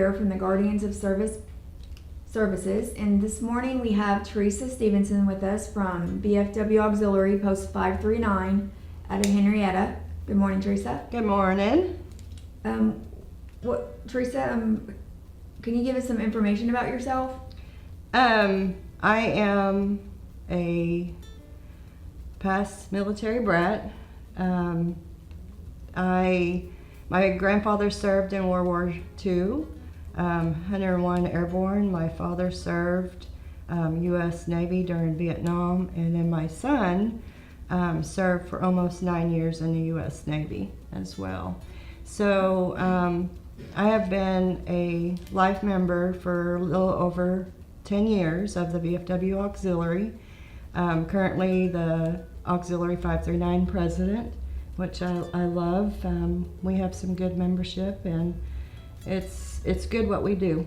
Bear from the Guardians of Services, and this morning we have Teresa Stevenson with us from BFW Auxiliary Post 539 out of Henrietta. Good morning, Teresa. Good morning. Teresa, can you give us some information about yourself? I am a past military brat. My grandfather served in World War II, 101 Airborne. My father served U.S. Navy during Vietnam, and then my son served for almost 9 years in the U.S. Navy as well. So I have been a life member for a little over 10 years of the VFW Auxiliary. Currently the Auxiliary 539 president, which I love. We have some good membership, and it's good what we do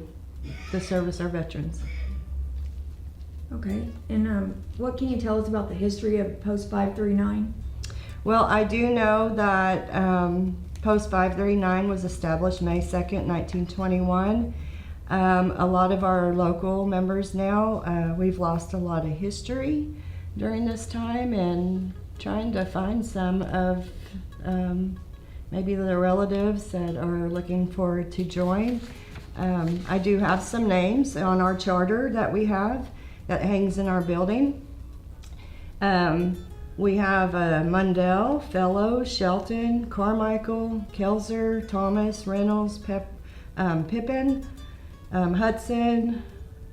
to service our veterans. Okay, and what can you tell us about the history of Post 539? Well, I do know that Post 539 was established May 2nd, 1921. A lot of our local members now, we've lost a lot of history during this time, and trying to find some of maybe the relatives that are looking forward to join. I do have some names on our charter that we have that hangs in our building. We have Mundell, Fellow, Shelton, Carmichael, Kelzer, Thomas, Reynolds, Pippin, Hudson,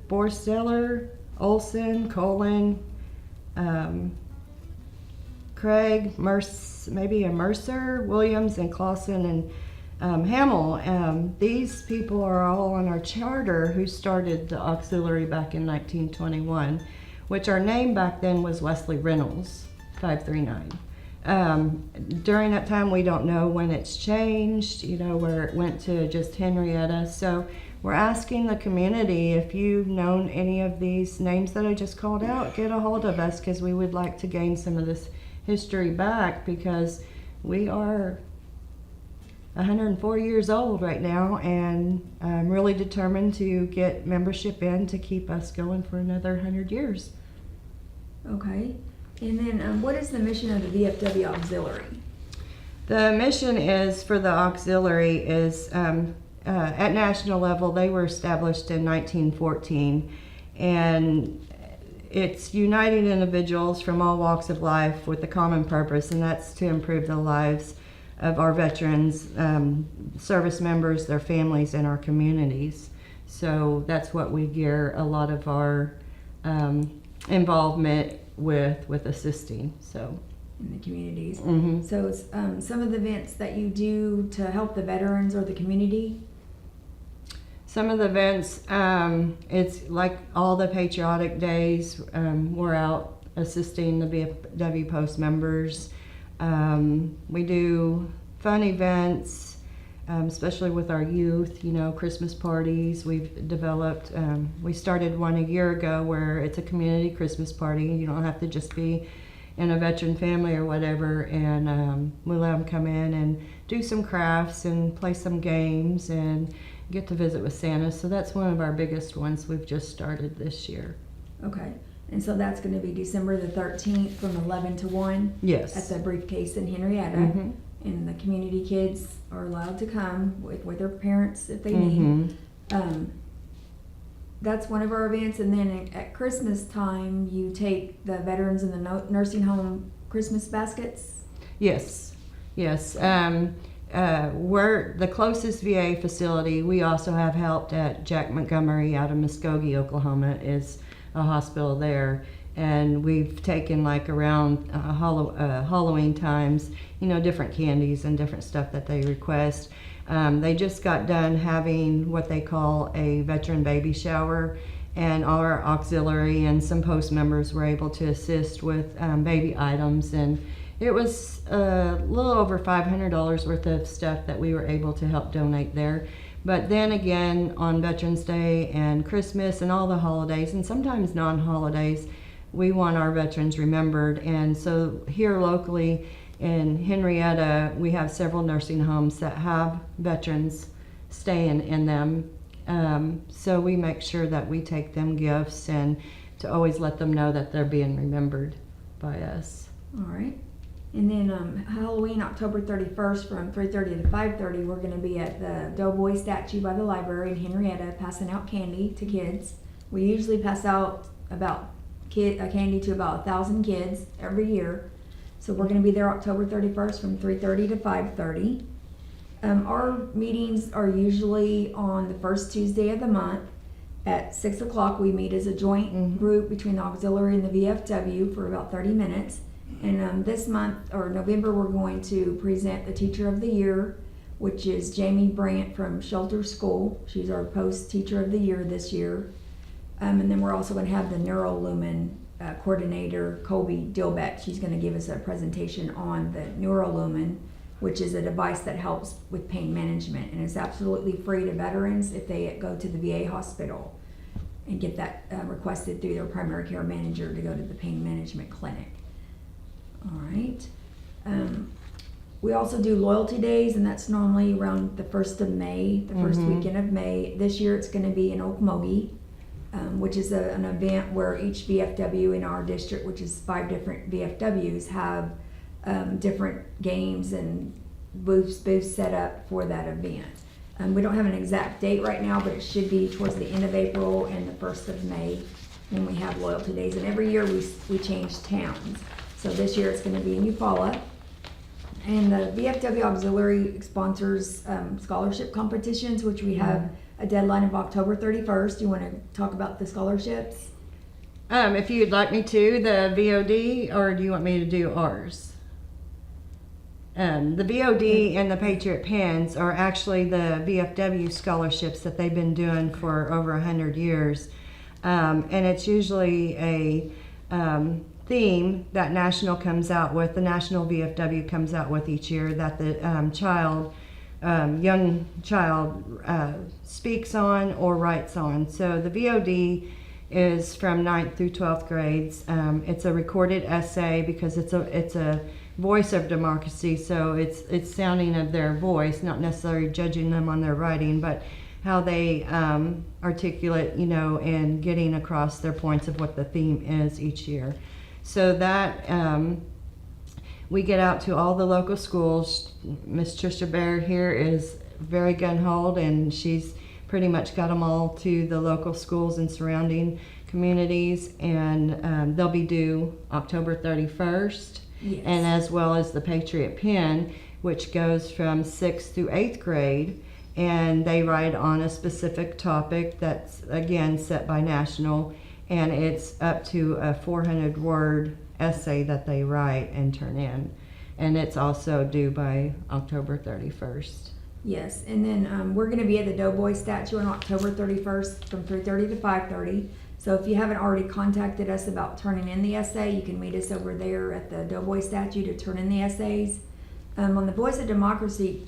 Borsteller, Olson, Colin, Craig, maybe a Mercer, Williams, and Clausen, and Hamill. These people are all on our charter who started the auxiliary back in 1921, which our name back then was Wesley Reynolds 539. During that time, we don't know when it's changed, where it went to just Henrietta. So we're asking the community, if you've known any of these names that I just called out, get a hold of us, because we would like to gain some of this history back, because we are 104 years old right now, and I'm really determined to get membership in to keep us going for another 100 years. Okay, and then what is the mission of the VFW Auxiliary? The mission is for the auxiliary is at national level. They were established in 1914, and it's uniting individuals from all walks of life with a common purpose, and that's to improve the lives of our veterans, service members, their families, and our communities. So that's what we gear a lot of our involvement with assisting. So in the communities. Mm-hmm. So it's, some of the events that you do to help the veterans or the community? Some of the events, it's like all the patriotic days, we're out assisting the VFW Post members. We do fun events, especially with our youth, Christmas parties. We've developed, we started one a year ago where it's a community Christmas party. You don't have to just be in a veteran family or whatever, and we let them come in and do some crafts and play some games and get to visit with Santa. So that's one of our biggest ones we've just started this year. Okay, and so that's going to be December the 13th from 11 to 1? Yes. At the Briefcase in Henrietta. Mm-hmm. And the community kids are allowed to come with their parents if they Mm-hmm. need. That's one of our events, and then at Christmas time you take the veterans in the nursing home Christmas baskets? Yes. We're the closest VA facility. We also have helped at Jack Montgomery out of Muskogee, Oklahoma, is a hospital there. And we've taken around Halloween times, different candies and different stuff that they request. They just got done having what they call a veteran baby shower, and our auxiliary and some post members were able to assist with baby items, and it was a little over $500 worth of stuff that we were able to help donate there. But then again, on Veterans Day and Christmas and all the holidays, and sometimes non-holidays, we want our veterans remembered. And so here locally in Henrietta, we have several nursing homes that have veterans staying in them. So we make sure that we take them gifts and to always let them know that they're being remembered by us. All right. And then Halloween, October 31st from 3:30 to 5:30, we're going to be at the Doughboy statue by the library in Henrietta passing out candy to kids. We usually pass out about candy to about 1,000 kids every year. So we're going to be there October 31st from 3:30 to 5:30. Our meetings are usually on the first Tuesday of the month. At 6 o'clock, we meet as a joint group between the auxiliary and the VFW for about 30 minutes. And this month, or November, we're going to present the Teacher of the Year, which is Jamie Brandt from Shelter School. She's our Post Teacher of the Year this year. And then we're also going to have the NeuroLumen coordinator, Colby Dilbeck. She's going to give us a presentation on the NeuroLumen, which is a device that helps with pain management. And it's absolutely free to veterans if they go to the VA hospital and get that requested through their primary care manager to go to the pain management clinic. All right. We also do loyalty days, and that's normally around the 1st of May, the first weekend of May. This year it's going to be in Okmulgee, which is an event where each VFW in our district, which is 5 different VFWs, have different games and booths set up for that event. We don't have an exact date right now, but it should be towards the end of April and the 1st of May when we have loyalty days. And every year we change towns. So this year it's going to be in Eufaula. And the VFW Auxiliary sponsors scholarship competitions, which we have a deadline of October 31st. Do you want to talk about the scholarships? If you'd like me to, the VOD, or do you want me to do ours? The VOD and the Patriot Pins are actually the VFW scholarships that they've been doing for over 100 years. And it's usually a theme that National comes out with, the National VFW comes out with each year, that the young child speaks on or writes on. So the VOD is from 9th through 12th grades. It's a recorded essay because it's a voice of democracy, so it's sounding of their voice, not necessarily judging them on their writing, but how they articulate, and getting across their points of what the theme is each year. So that we get out to all the local schools. Miss Tricia Bear here is very gun-ho, and she's pretty much got them all to the local schools and surrounding communities, and they'll be due October 31st. Yes. And as well as the Patriot Pen, which goes from 6th through 8th grade, and they write on a specific topic that's again set by National, and it's up to a 400-word essay that they write and turn in, and it's also due by October 31st. Yes, and then we're going to be at the Doughboy statue on October 31st from 3:30 to 5:30. So if you haven't already contacted us about turning in the essay, you can meet us over there at the Doughboy statue to turn in the essays. On the Voice of Democracy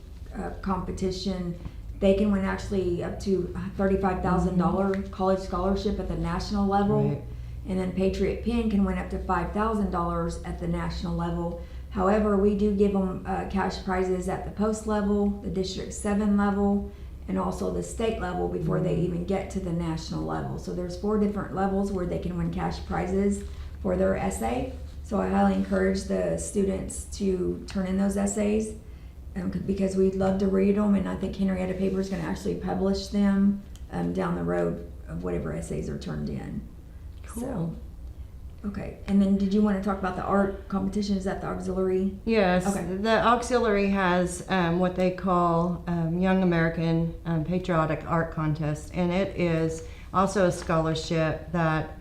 competition, they can win actually up to $35,000 college scholarship at the national level. Right. And then Patriot Pen can win up to $5,000 at the national level. However, we do give them cash prizes at the post level, the District 7 level, and also the state level before they even get to the national level. So there's 4 different levels where they can win cash prizes for their essay. So I highly encourage the students to turn in those essays because we'd love to read them, and I think Henrietta Paper is going to actually publish them down the road of whatever essays are turned in. Cool. So, okay, and then did you want to talk about the art competition? Is that the auxiliary? Yes, Okay. the auxiliary has what they call Young American Patriotic Art Contest, and it is also a scholarship that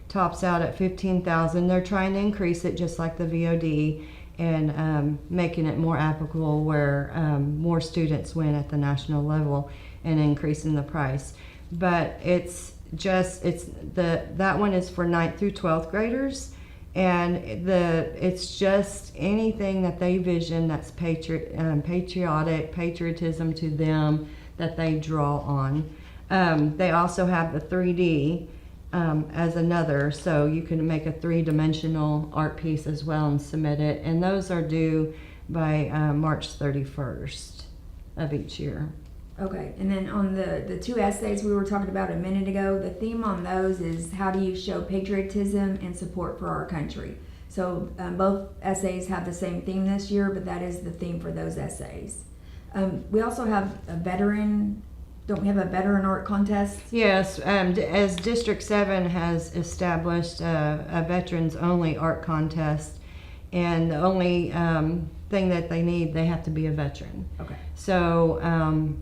tops out at $15,000. They're trying to increase it just like the VOD and making it more applicable where more students win at the national level and increasing the price. But that one is for 9th through 12th graders, and it's just anything that they vision that's patriotism to them that they draw on. They also have the 3D as another, so you can make a 3-dimensional art piece as well and submit it, and those are due by March 31st of each year. Okay, and then on the two essays we were talking about a minute ago, the theme on those is how do you show patriotism and support for our country. So both essays have the same theme this year, but that is the theme for those essays. We also have a veteran, don't we have a veteran art contest? Yes, as District 7 has established a veterans only art contest, and the only thing that they have to be a veteran. Okay. So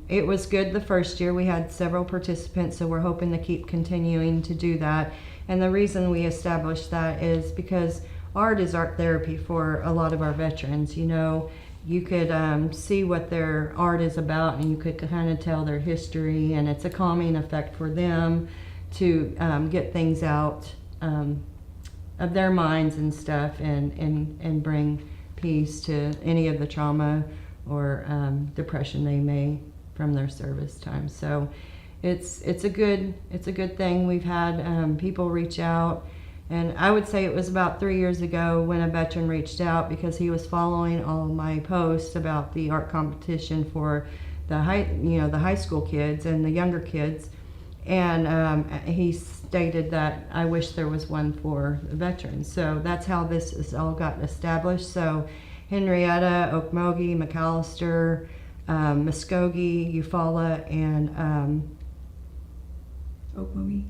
it was good the first year. We had several participants, so we're hoping to keep continuing to do that. And the reason we established that is because art is art therapy for a lot of our veterans. You know, you could see what their art is about, and you could kind of tell their history, and it's a calming effect for them to get things out of their minds and stuff, and bring peace to any of the trauma or depression they may from their service time. So it's a good thing. We've had people reach out, and I would say it was about 3 years ago when a veteran reached out because he was following all of my posts about the art competition for the high school kids and the younger kids, and he stated that I wish there was one for the veterans. So that's how this has all gotten established. So Henrietta, Okmulgee, McAllister, Muskogee, Eufaula, and Okmulgee.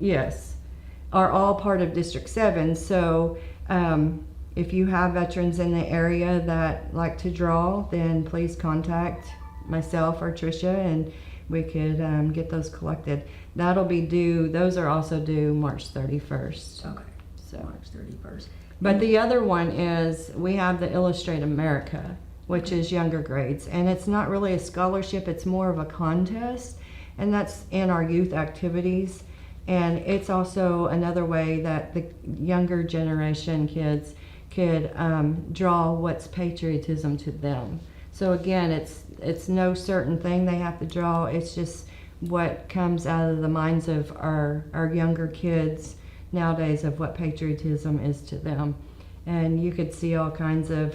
Yes, are all part of District 7. So if you have veterans in the area that like to draw, then please contact myself or Tricia, and we could get those collected. That'll be due, those are also due March 31st. Okay, so March 31st. But the other one is, we have the Illustrate America, which is younger grades. And it's not really a scholarship, it's more of a contest. And that's in our youth activities. And it's also another way that the younger generation kids could draw what's patriotism to them. So again, it's no certain thing they have to draw. It's just what comes out of the minds of our younger kids nowadays of what patriotism is to them. And you could see all kinds of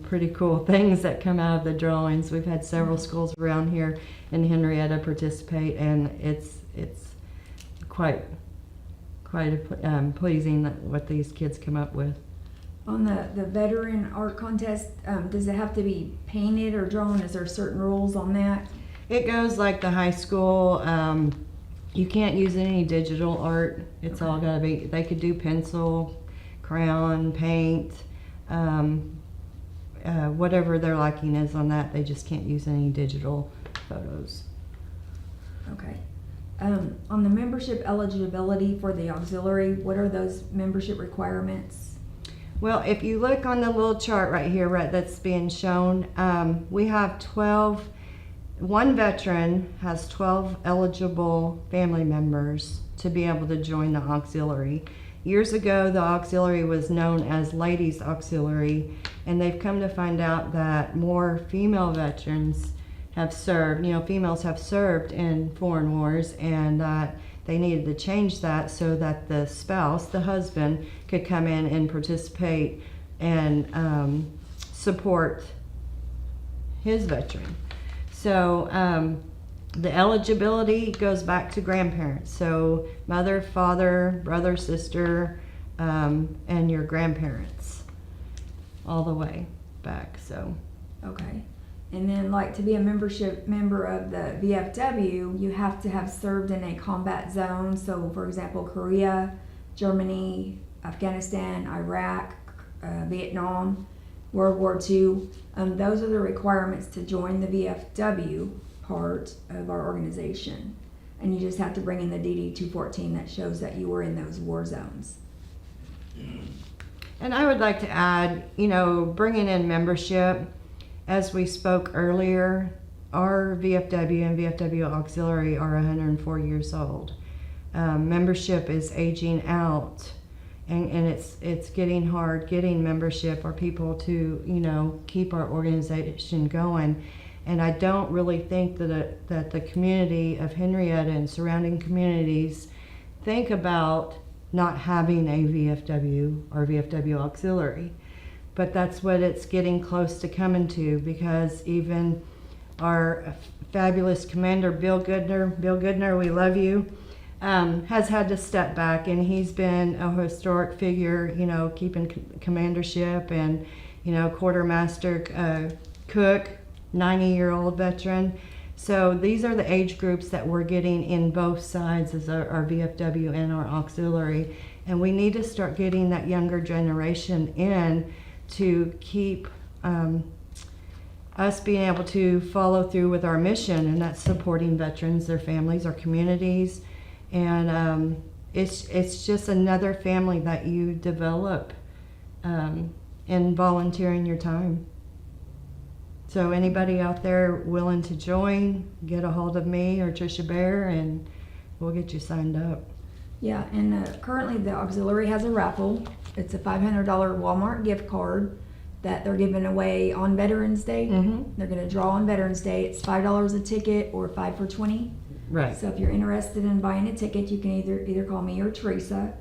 pretty cool things that come out of the drawings. We've had several schools around here in Henrietta participate, and it's quite pleasing what these kids come up with. On the veteran art contest, does it have to be painted or drawn? Is there certain rules on that? It goes like the high school. You can't use any digital art. It's all gotta be, they could do pencil, crayon, paint, whatever their liking is on that. They just can't use any digital photos. Okay. On the membership eligibility for the auxiliary, what are those membership requirements? Well, if you look on the little chart right here, right, that's being shown, we have 12. One veteran has 12 eligible family members to be able to join the auxiliary. Years ago, the auxiliary was known as Ladies Auxiliary, and they've come to find out that more female veterans have served, females have served in foreign wars, and that they needed to change that so that the spouse, the husband, could come in and participate and support his veteran. So the eligibility goes back to grandparents. So mother, father, brother, sister, and your grandparents, all the way back. So Okay. And then, like, to be a member of the VFW, you have to have served in a combat zone. So, for example, Korea, Germany, Afghanistan, Iraq, Vietnam, World War II. Those are the requirements to join the VFW part of our organization. And you just have to bring in the DD-214 that shows that you were in those war zones. And I would like to add, bringing in membership, as we spoke earlier, our VFW and VFW Auxiliary are 104 years old. Membership is aging out, and it's getting hard getting membership or people to, keep our organization going. And I don't really think that the community of Henrietta and surrounding communities think about not having a VFW or VFW Auxiliary. But that's what it's getting close to coming to, because even our fabulous commander, Bill Goodner, we love you, has had to step back, and he's been a historic figure, you know, keeping commandership, and, you know, quartermaster Cook, 90-year-old veteran. So these are the age groups that we're getting in both sides as our VFW and our auxiliary. And we need to start getting that younger generation in to keep us being able to follow through with our mission, and that's supporting veterans, their families, our communities. And it's just another family that you develop in volunteering your time. So anybody out there willing to join, get a hold of me or Tricia Bear, and we'll get you signed up. Yeah, and currently the auxiliary has a raffle. It's a $500 Walmart gift card that they're giving away on Veterans Day. Mm-hmm. They're going to draw on Veterans Day. It's $5 a ticket or 5 for 20. Right. So if you're interested in buying a ticket, you can either call me or Teresa.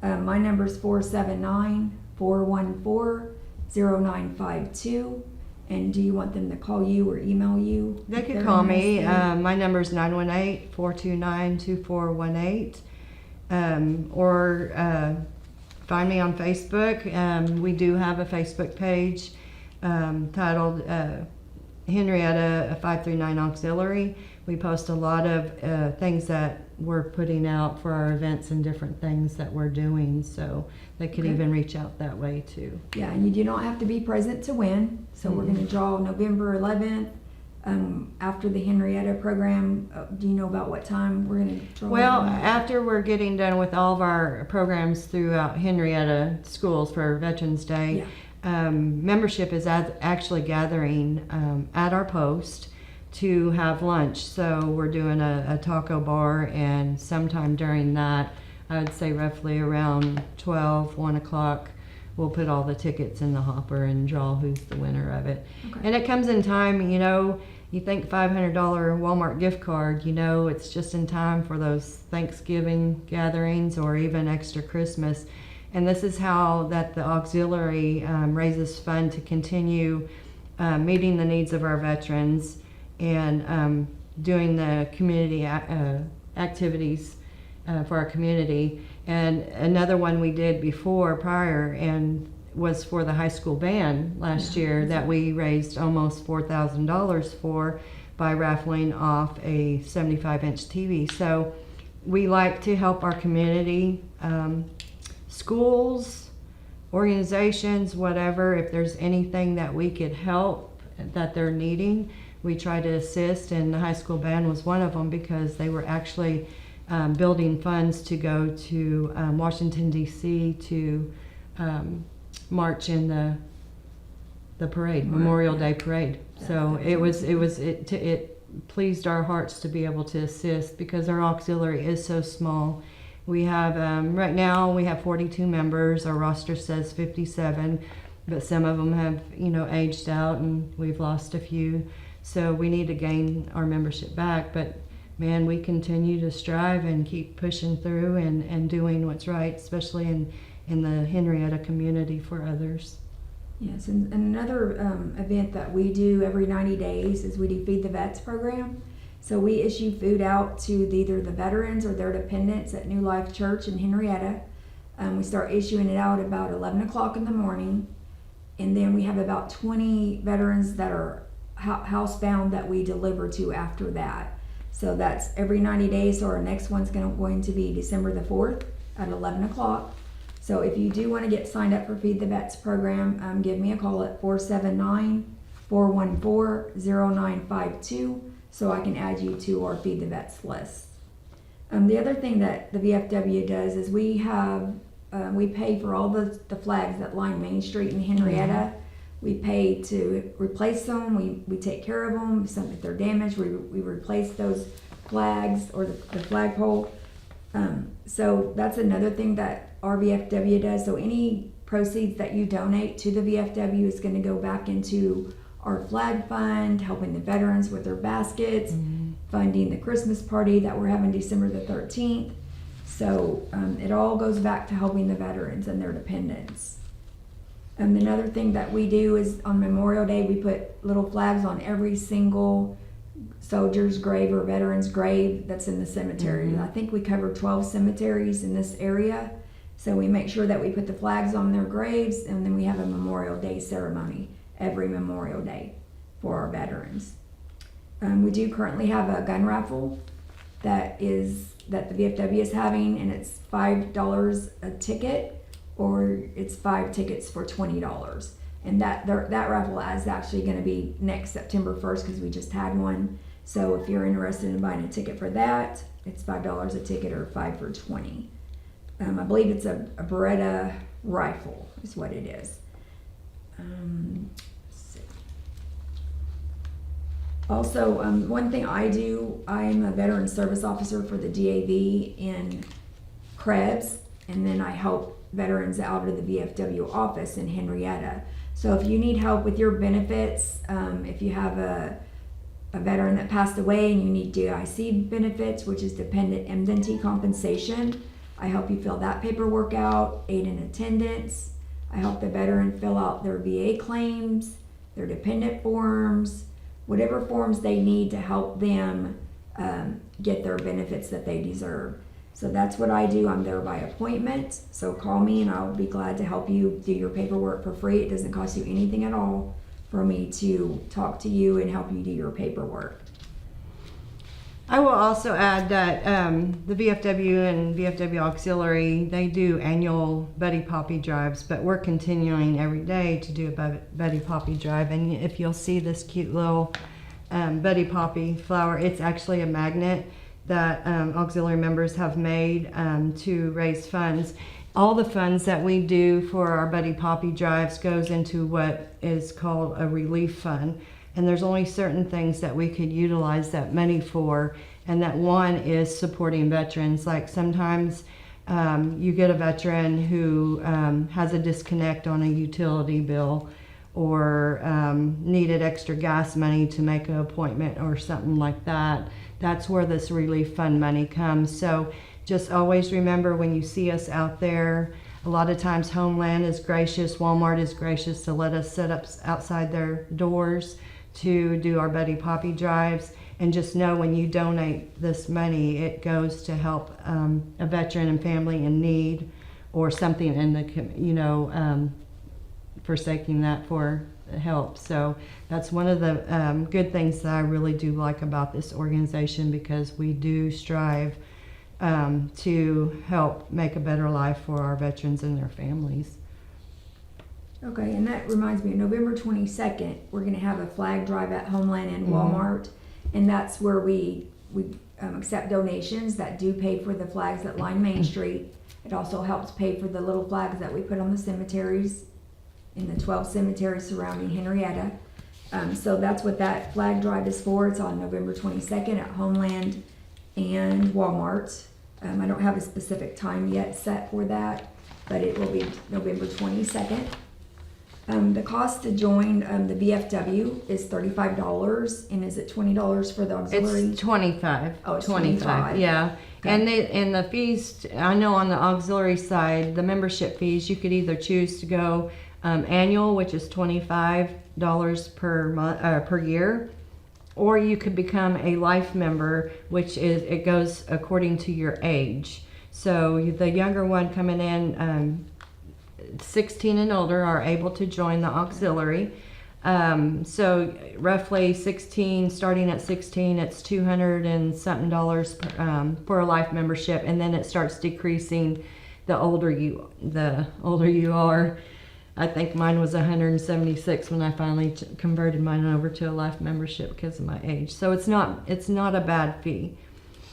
My number is 479-414-0952. And do you want them to call you or email you? They could call me. My number is 918-429-2418. Or find me on Facebook. We do have a Facebook page titled Henrietta 539 Auxiliary. We post a lot of things that we're putting out for our events and different things that we're doing, so they could even reach out that way too. Yeah, and you do not have to be present to win. So we're going to draw November 11th after the Henrietta program. Do you know about what time we're going to draw? Well, after we're getting done with all of our programs throughout Henrietta schools for Veterans Day, membership is actually gathering at our post to have lunch. So we're doing a taco bar, and sometime during that, I would say roughly around 1 o'clock, we'll put all the tickets in the hopper and draw who's the winner of it. Okay. And it comes in time, you know, you think $500 Walmart gift card, you know, it's just in time for those Thanksgiving gatherings or even extra Christmas. And this is how that the auxiliary raises fund to continue meeting the needs of our veterans and doing the community activities for our community. And another one we did prior and was for the high school band last year that we raised almost $4,000 for by raffling off a 75-inch TV. So we like to help our community, schools, organizations, whatever. If there's anything that we could help that they're needing, we try to assist, and the high school band was one of them because they were actually building funds to go to Washington, D.C. to march in the parade, Memorial Day parade. So it pleased our hearts to be able to assist because our auxiliary is so small. We have right now we have 42 members. Our roster says 57, but some of them have, you know, aged out, and we've lost a few. So we need to gain our membership back. But man, we continue to strive and keep pushing through and doing what's right, especially in the Henrietta community for others. Yes, and another event that we do every 90 days is we do Feed the Vets program. So we issue food out to either the veterans or their dependents at New Life Church in Henrietta. We start issuing it out about 11 o'clock in the morning. And then we have about 20 veterans that are housebound that we deliver to after that. So that's every 90 days. So our next one's going to be December the 4th at 11 o'clock. So if you do want to get signed up for Feed the Vets program, give me a call at 479-414-0952 so I can add you to our Feed the Vets list. The other thing that the VFW does is we pay for all the flags that line Main Street in Henrietta. We pay to replace them. We take care of them. If they're damaged, we replace those flags or the flagpole. So that's another thing that our VFW does. So any proceeds that you donate to the VFW is going to go back into our flag fund, helping the veterans with their baskets, funding the Christmas party that we're having December the 13th. So it all goes back to helping the veterans and their dependents. Another thing that we do is on Memorial Day, we put little flags on every single soldier's grave or veteran's grave that's in the cemetery. Mhm. I think we cover 12 cemeteries in this area. So we make sure that we put the flags on their graves, and then we have a Memorial Day ceremony every Memorial Day for our veterans. We do currently have a gun raffle that the VFW is having, and it's $5 a ticket, or it's 5 tickets for $20. And that raffle is actually going to be next September 1st because we just had one. So if you're interested in buying a ticket for that, it's $5 a ticket or 5 for $20. I believe it's a Beretta rifle is what it is. Let's see. Also, one thing I do, I'm a veteran service officer for the DAV in Krebs, and then I help veterans out of the VFW office in Henrietta. So if you need help with your benefits, if you have a veteran that passed away and you need DIC benefits, which is dependent indemnity compensation, I help you fill that paperwork out, aid in attendance. I help the veteran fill out their VA claims, their dependent forms, whatever forms they need to help them get their benefits that they deserve. So that's what I do. I'm there by appointment. So call me and I'll be glad to help you do your paperwork for free. It doesn't cost you anything at all for me to talk to you and help you do your paperwork. I will also add that the VFW and VFW Auxiliary, they do annual Buddy Poppy drives, but we're continuing every day to do a Buddy Poppy drive. And if you'll see this cute little Buddy Poppy flower, it's actually a magnet that auxiliary members have made to raise funds. All the funds that we do for our Buddy Poppy drives goes into what is called a relief fund. And there's only certain things that we could utilize that money for, and that one is supporting veterans. Like sometimes you get a veteran who has a disconnect on a utility bill, or needed extra gas money to make an appointment or something like that. That's where this relief fund money comes. So just always remember, when you see us out there, a lot of times Homeland is gracious, Walmart is gracious to let us set up outside their doors to do our Buddy Poppy drives. And just know, when you donate this money, it goes to help a veteran and family in need, or something in the, forsaking that for help. So that's one of the good things that I really do like about this organization, because we do strive to help make a better life for our veterans and their families. Okay, and that reminds me, November 22nd, we're going to have a flag drive at Homeland and Walmart, and that's where we accept donations that do pay for the flags that line Main Street. It also helps pay for the little flags that we put on the cemeteries, in the 12 cemeteries surrounding Henrietta. So that's what that flag drive is for. It's on November 22nd at Homeland and Walmart. I don't have a specific time yet set for that, but it will be November 22nd. The cost to join the VFW is $35, and is it $20 for the auxiliary? It's 25. Oh, it's 25. Yeah. Okay. And the fees, I know on the auxiliary side, the membership fees, you could either choose to go annual, which is $25 per month per year, or you could become a life member, which is, it goes according to your age. So the younger one coming in, 16 and older, are able to join the auxiliary. So roughly 16, starting at 16, it's $200 and something for a life membership, and then it starts decreasing the older you are. I think mine was 176 when I finally converted mine over to a life membership because of my age. So it's not a bad fee.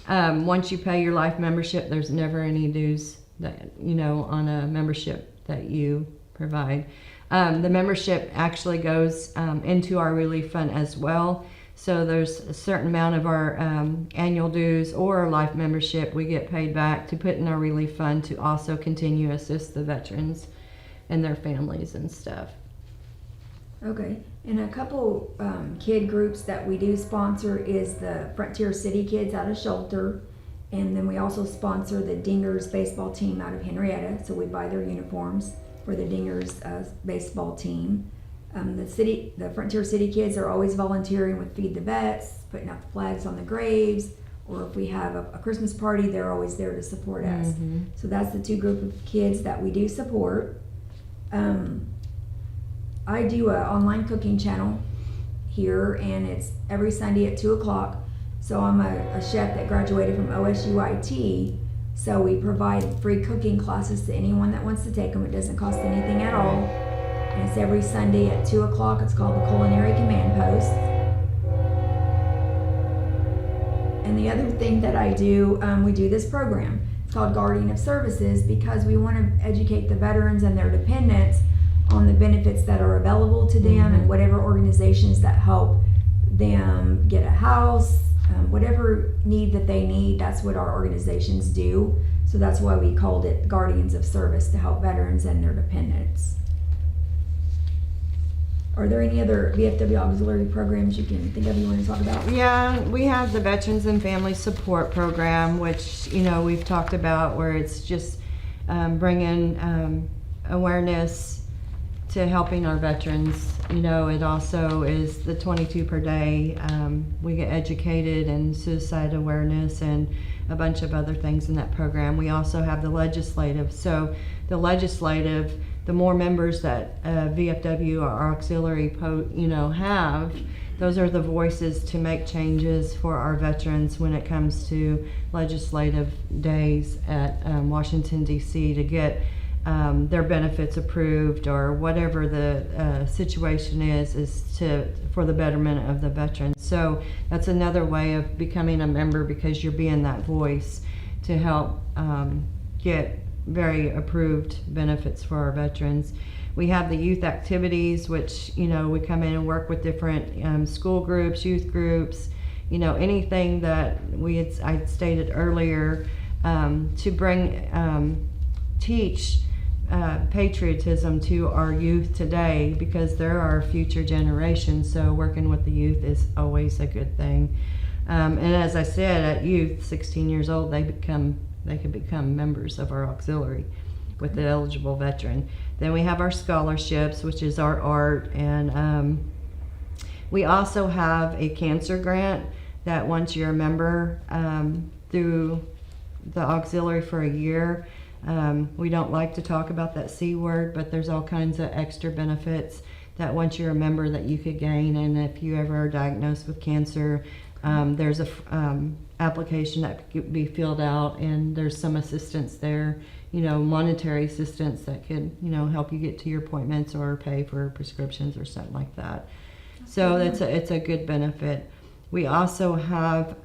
Once you pay your life membership, there's never any dues that on a membership that you provide. The membership actually goes into our relief fund as well. So there's a certain amount of our annual dues or our life membership we get paid back to put in our relief fund to also continue to assist the veterans and their families and stuff. Okay, and a couple kid groups that we do sponsor is the Frontier City Kids out of Shelter, and then we also sponsor the Dingers baseball team out of Henrietta, so we buy their uniforms for the Dingers baseball team. The Frontier City kids are always volunteering with Feed the Vets, putting out the flags on the graves, or if we have a Christmas party, they're always there to support us. Mm-hmm. So that's the two group of kids that we do support. I do an online cooking channel here, and it's every Sunday at 2 o'clock. So I'm a chef that graduated from OSUIT, so we provide free cooking classes to anyone that wants to take them. It doesn't cost anything at all. And it's every Sunday at 2 o'clock. It's called the Culinary Command Post. And the other thing that I do, we do this program. It's called Guardian of Services, because we want to educate the veterans and their dependents on the benefits that are available to them, Mm-hmm. and whatever organizations that help them get a house, whatever need that they need, that's what our organizations do. So that's why we called it Guardians of Service, to help veterans and their dependents. Are there any other VFW auxiliary programs you can think of you want to talk about? Yeah, we have the Veterans and Family Support Program, which, we've talked about, where it's just bringing awareness to helping our veterans. It also is the 22 per day. We get educated in suicide awareness and a bunch of other things in that program. We also have the legislative. So the legislative, the more members that VFW or auxiliary have, those are the voices to make changes for our veterans when it comes to legislative days at Washington, D.C. to get their benefits approved, or whatever the situation is for the betterment of the veterans. So that's another way of becoming a member, because you're being that voice to help get very approved benefits for our veterans. We have the youth activities, which we come in and work with different school groups, youth groups, anything that I stated earlier, to bring teach patriotism to our youth today, because they're our future generation. So working with the youth is always a good thing. And as I said, at youth, 16 years old, they can become members of our auxiliary with the eligible veteran. Then we have our scholarships, which is our art, and we also have a cancer grant that once you're a member through the auxiliary for a year, we don't like to talk about that C word, but there's all kinds of extra benefits that once you're a member that you could gain. And if you ever are diagnosed with cancer, there's a application that could be filled out, and there's some assistance there, monetary assistance that could, help you get to your appointments or pay for prescriptions or something like that. So it's a good benefit. We also have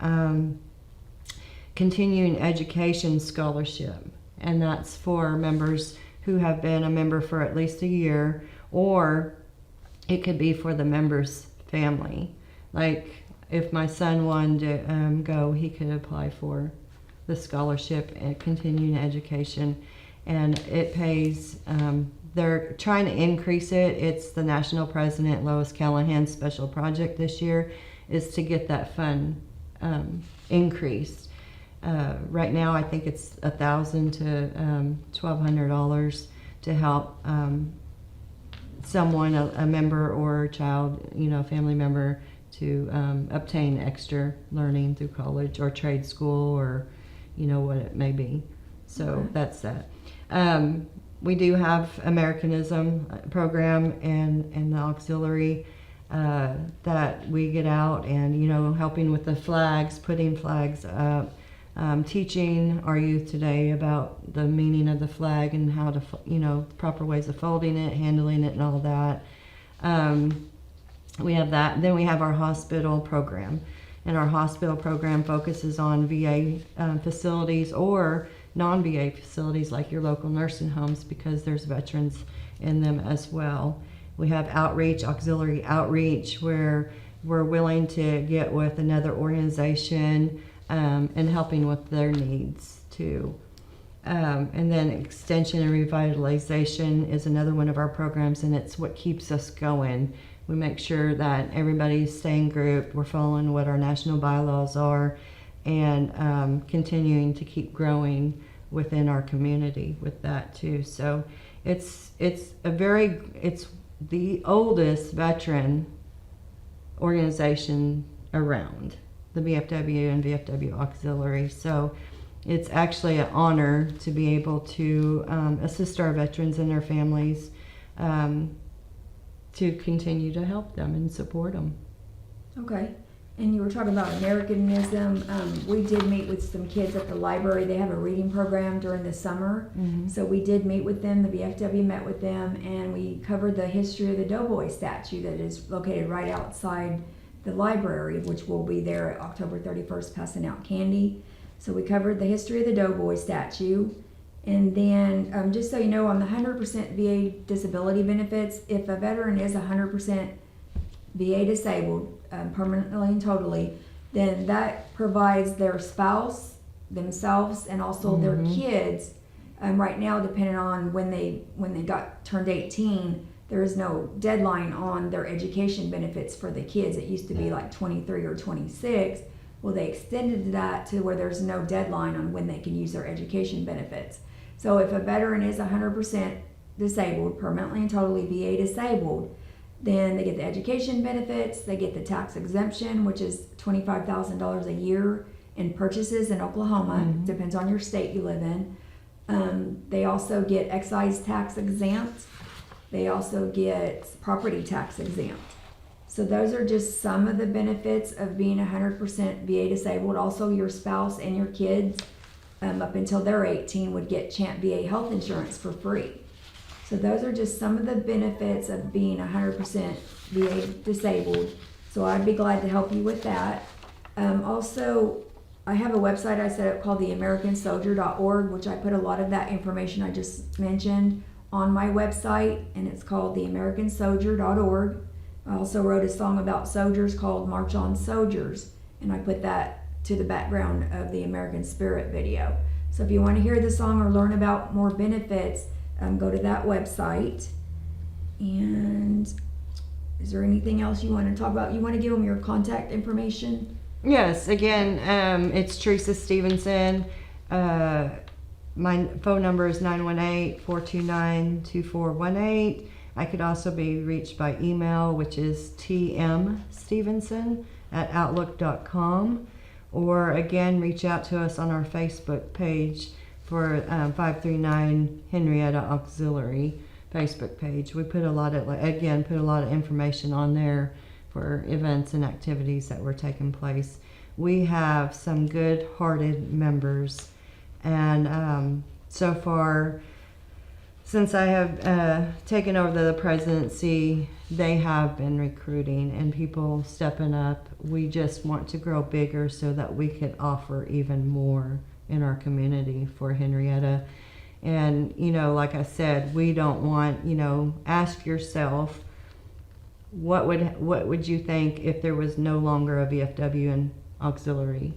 continuing education scholarship, and that's for members who have been a member for at least a year, or it could be for the member's family. Like if my son wanted to go, he could apply for the scholarship and continuing education, and it pays. They're trying to increase it. It's the national president, Lois Callahan's special project this year, is to get that fund increased. Right now, I think it's $1,000 to $1,200 to help someone, a member or a child, family member, to obtain extra learning through college or trade school, or what it may be. So Okay. That's that. We do have Americanism program and the auxiliary that we get out and helping with the flags, putting flags up. Teaching our youth today about the meaning of the flag and how to, proper ways of folding it, handling it, and all that. We have that. Then we have our hospital program, and our hospital program focuses on VA facilities or non-VA facilities like your local nursing homes, because there's veterans in them as well. We have outreach, auxiliary outreach, where we're willing to get with another organization and helping with their needs too. And then extension and revitalization is another one of our programs, and it's what keeps us going. We make sure that everybody's staying grouped, we're following what our national bylaws are, and continuing to keep growing within our community with that too. So it's the oldest veteran organization around, the VFW and VFW Auxiliary. So it's actually an honor to be able to assist our veterans and their families, to continue to help them and support them. Okay. And you were talking about Americanism. We did meet with some kids at the library. They have a reading program during the summer. Mm-hmm. So we did meet with them. The VFW met with them, and we covered the history of the Doughboy statue that is located right outside the library, which will be there at October 31st passing out candy. So we covered the history of the Doughboy statue. And then just so you know, on the 100% VA disability benefits, if a veteran is 100% VA disabled, permanently and totally, then that provides their spouse, themselves, and also their kids. Right now, depending on when they got turned 18, there is no deadline on their education benefits for the kids. It used to be like 23 or 26. Well, they extended that to where there's no deadline on when they can use their education benefits. So if a veteran is 100% disabled, permanently and totally VA disabled, then they get the education benefits, they get the tax exemption, which is $25,000 a year in purchases in Oklahoma, depends on your state you live in. They also get excise tax exempt. They also get property tax exempt. So those are just some of the benefits of being 100% VA disabled. Also, your spouse and your kids, up until they're 18, would get Champ VA health insurance for free. So those are just some of the benefits of being 100% VA disabled. So I'd be glad to help you with that. Also, I have a website I set up called theamericansoldier.org, which I put a lot of that information I just mentioned on my website, and it's called theamericansoldier.org. I also wrote a song about soldiers called March On Soldiers, and I put that to the background of the American Spirit video. So if you want to hear the song or learn about more benefits, go to that website. And is there anything else you want to talk about? You want to give them your contact information? Yes, again, it's Teresa Stevenson. My phone number is 918-429-2418. I could also be reached by email, which is tmstevenson@outlook.com. Or again, reach out to us on our Facebook page for 539 Henrietta Auxiliary Facebook page. We put a lot of information on there for events and activities that were taking place. We have some good-hearted members, and so far, since I have taken over the presidency, they have been recruiting and people stepping up. We just want to grow bigger so that we could offer even more in our community for Henrietta. And, like I said, we don't want, ask yourself, what would you think if there was no longer a VFW and auxiliary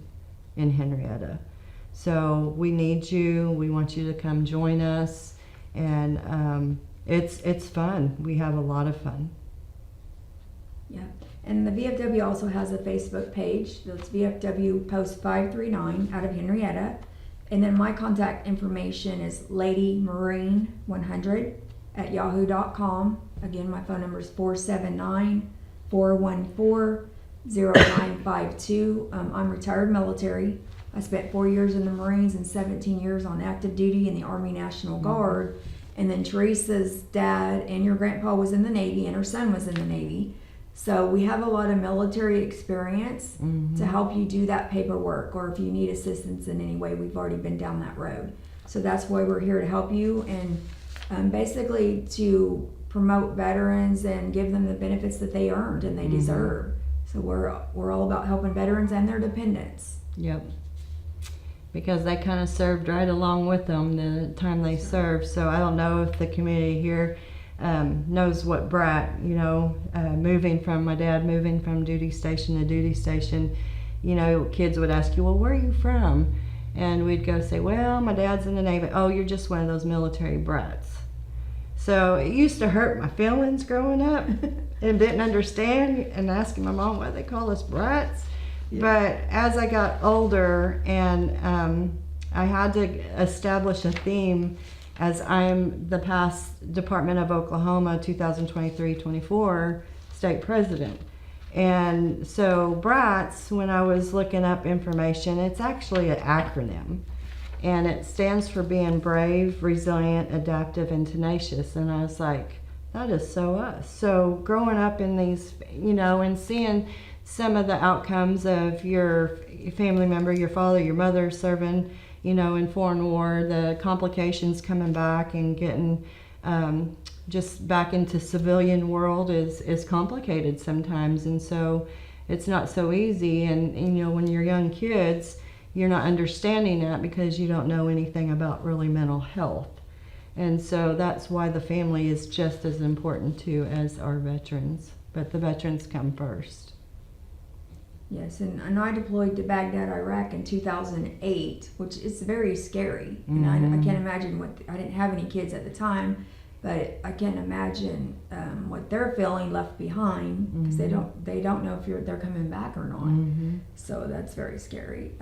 in Henrietta? So we need you. We want you to come join us. And it's fun. We have a lot of fun. Yeah. And the VFW also has a Facebook page. That's VFW Post 539 out of Henrietta. And then my contact information is ladymarine100@yahoo.com. Again, my phone number is 479-414-0952. I'm retired military. I spent 4 years in the Marines and 17 years on active duty in the Army National Guard. And then Teresa's dad and your grandpa was in the Navy, and her son was in the Navy. So we have a lot of military experience to help you do that paperwork, or if you need assistance in any way, we've already been down that road. So that's why we're here to help you, and basically to promote veterans and give them the benefits that they earned and they deserve. So we're all about helping veterans and their dependents. Yep. Because they kind of served right along with them the time they served. So I don't know if the community here knows what brat, moving from duty station to duty station, kids would ask you, well, where are you from? And we'd go say, well, my dad's in the Navy. Oh, you're just one of those military brats. So it used to hurt my feelings growing up and didn't understand and asking my mom why they call us brats. Yeah. But as I got older and I had to establish a theme as I'm the past Department of Oklahoma 2023-24 state president. And so BRATS, when I was looking up information, it's actually an acronym. And it stands for being brave, resilient, adaptive, and tenacious. And I was like, that is so us. So growing up in these, and seeing some of the outcomes of your family member, your father, your mother serving, in foreign war, the complications coming back and getting just back into civilian world is complicated sometimes. And so it's not so easy. And when you're young kids, you're not understanding that because you don't know anything about really mental health. And so that's why the family is just as important too as our veterans. But the veterans come first. Yes, and I deployed to Baghdad, Iraq in 2008, which is very scary. And I can't imagine I didn't have any kids at the time, but I can't imagine what they're feeling left behind, because they don't know if they're coming back or not. So that's very scary.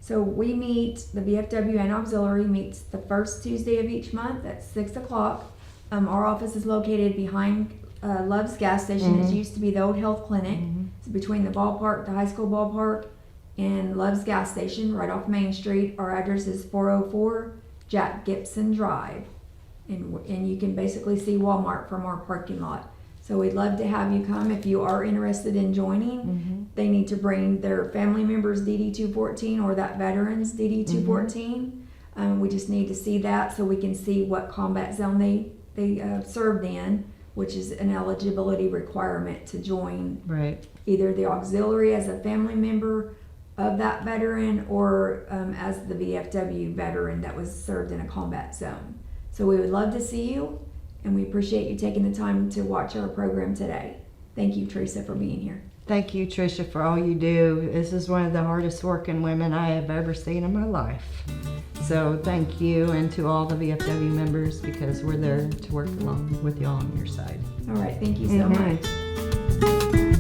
So we meet, the VFW and auxiliary meets the first Tuesday of each month at 6 o'clock. Our office is located behind Love's gas station. It used to be the old health clinic. It's between the ballpark, the high school ballpark, and Love's gas station right off Main Street. Our address is 404 Jack Gibson Drive. And you can basically see Walmart from our parking lot. So we'd love to have you come if you are interested in joining. They need to bring their family members DD-214 or that veteran's DD-214. We just need to see that so we can see what combat zone they served in, which is an eligibility requirement to join either the auxiliary as a family member of that veteran or as the VFW veteran that was served in a combat zone. So we would love to see you, and we appreciate you taking the time to watch our program today. Thank you, Teresa, for being here. Thank you, Tricia, for all you do. This is one of the hardest working women I have ever seen in my life. So thank you, and to all the VFW members, because we're there to work along with you on your side. All right, thank you so much.